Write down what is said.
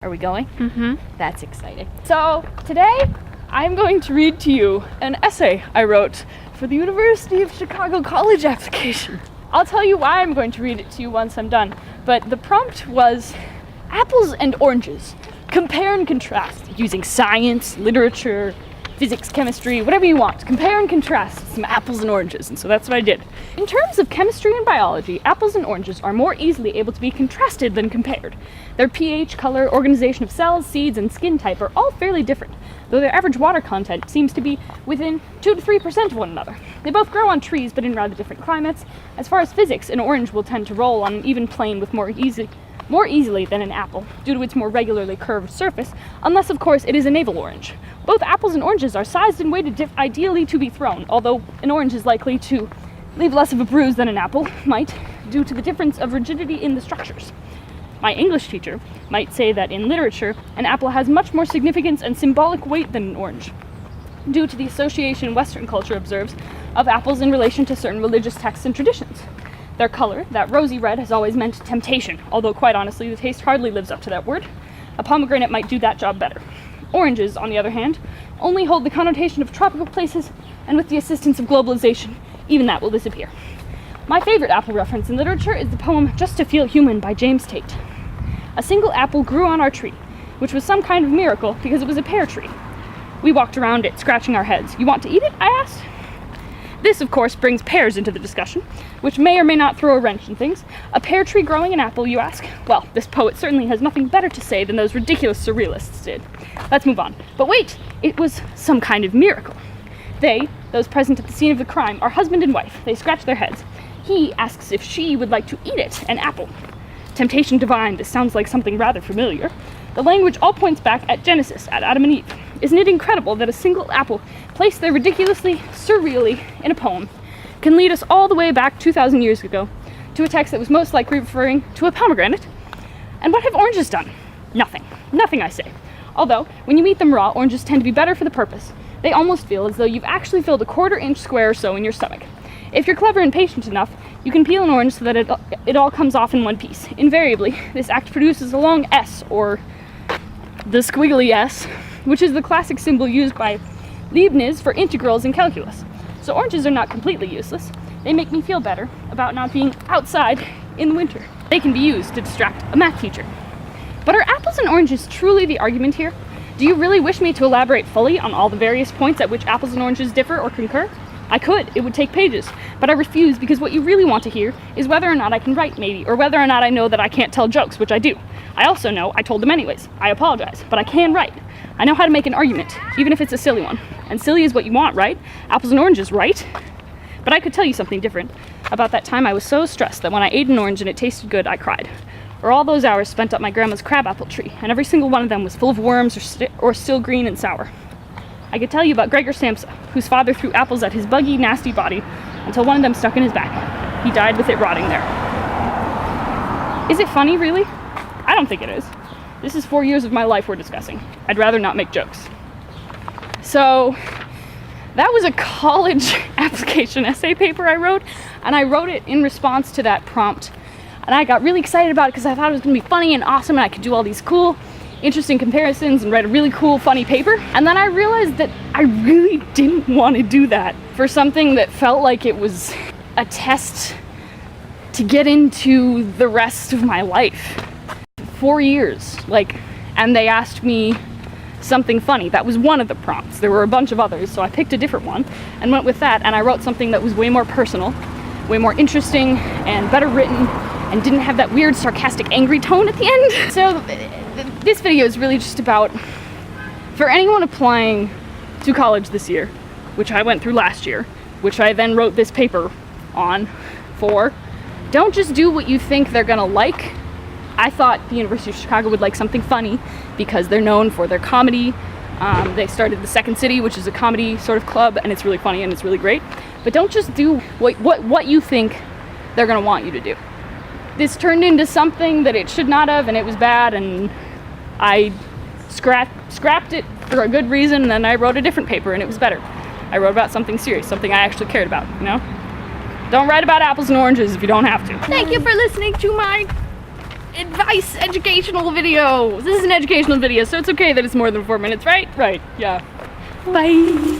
Are we going? Mm-hmm. That's exciting. So today I'm going to read to you an essay I wrote for the University of Chicago college application. I'll tell you why I'm going to read it to you once I'm done, but the prompt was apples and oranges. Compare and contrast using science, literature, physics, chemistry, whatever you want. Compare and contrast some apples and oranges, and so that's what I did. In terms of chemistry and biology, apples and oranges are more easily able to be contrasted than compared. Their pH, color, organization of cells, seeds, and skin type are all fairly different, though their average water content seems to be within 2 to 3% of one another. They both grow on trees, but in rather different climates. As far as physics, an orange will tend to roll on an even plane with more easily than an apple, due to its more regularly curved surface, unless of course it is a navel orange. Both apples and oranges are sized and weighted ideally to be thrown, although an orange is likely to leave less of a bruise than an apple might, due to the difference of rigidity in the structures. My English teacher might say that in literature, an apple has much more significance and symbolic weight than an orange, due to the association Western culture observes of apples in relation to certain religious texts and traditions. Their color, that rosy red, has always meant temptation, although quite honestly, the taste hardly lives up to that word. A pomegranate might do that job better. Oranges, on the other hand, only hold the connotation of tropical places, and with the assistance of globalization, even that will disappear. My favorite apple reference in literature is the poem Just to Feel Human by James Tate. A single apple grew on our tree, which was some kind of miracle because it was a pear tree. We walked around it, scratching our heads. You want to eat it? I asked. This, of course, brings pears into the discussion, which may or may not throw a wrench in things. A pear tree growing an apple, you ask? Well, this poet certainly has nothing better to say than those ridiculous surrealists did. Let's move on. But wait, it was some kind of miracle. They, those present at the scene of the crime, are husband and wife. They scratch their heads. He asks if she would like to eat it, an apple. Temptation divine, this sounds like something rather familiar. The language all points back at Genesis, at Adam and Eve. Isn't it incredible that a single apple, placed there ridiculously, surreally, in a poem, can lead us all the way back 2,000 years ago to a text that was most likely referring to a pomegranate? And what have oranges done? Nothing. Nothing, I say. Although, when you eat them raw, oranges tend to be better for the purpose. They almost feel as though you've actually filled a 1/4-inch square or so in your stomach. If you're clever and patient enough, you can peel an orange so that it all comes off in one piece. Invariably, this act produces a long S, or the squiggly S, which is the classic symbol used by Leibniz for integrals in calculus. So oranges are not completely useless. They make me feel better about not being outside in the winter. They can be used to distract a math teacher. But are apples and oranges truly the argument here? Do you really wish me to elaborate fully on all the various points at which apples and oranges differ or concur? I could, it would take pages, but I refuse because what you really want to hear is whether or not I can write, maybe, or whether or not I know that I can't tell jokes, which I do. I also know I told them anyways. I apologize, but I can write. I know how to make an argument, even if it's a silly one. And silly is what you want, right? Apples and oranges, right? But I could tell you something different about that time I was so stressed that when I ate an orange and it tasted good, I cried. Or all those hours spent up my grandma's crabapple tree, and every single one of them was full of worms or still green and sour. I could tell you about Gregor Samsa, whose father threw apples at his buggy, nasty body until one of them stuck in his back. He died with it rotting there. Is it funny, really? I don't think it is. This is 4 years of my life we're discussing. I'd rather not make jokes. So, that was a college application essay paper I wrote, and I wrote it in response to that prompt. And I got really excited about it because I thought it was going to be funny and awesome, and I could do all these cool, interesting comparisons and write a really cool, funny paper. And then I realized that I really didn't want to do that for something that felt like it was a test to get into the rest of my life. 4 years, and they asked me something funny. That was one of the prompts. There were a bunch of others, so I picked a different one and went with that, and I wrote something that was way more personal, way more interesting, and better written, and didn't have that weird, sarcastic, angry tone at the end. So this video is really just about, for anyone applying to college this year, which I went through last year, which I then wrote this paper on for, don't just do what you think they're gonna like. I thought the University of Chicago would like something funny because they're known for their comedy. They started the Second City, which is a comedy sort of club, and it's really funny and it's really great. But don't just do what you think they're gonna want you to do. This turned into something that it should not have, and it was bad, and I scrapped it for a good reason, and then I wrote a different paper and it was better. I wrote about something serious, something I actually cared about, you know? Don't write about apples and oranges if you don't have to. Thank you for listening to my advice educational video. This is an educational video, so it's okay that it's more than 4 minutes, right? Right, yeah. Bye.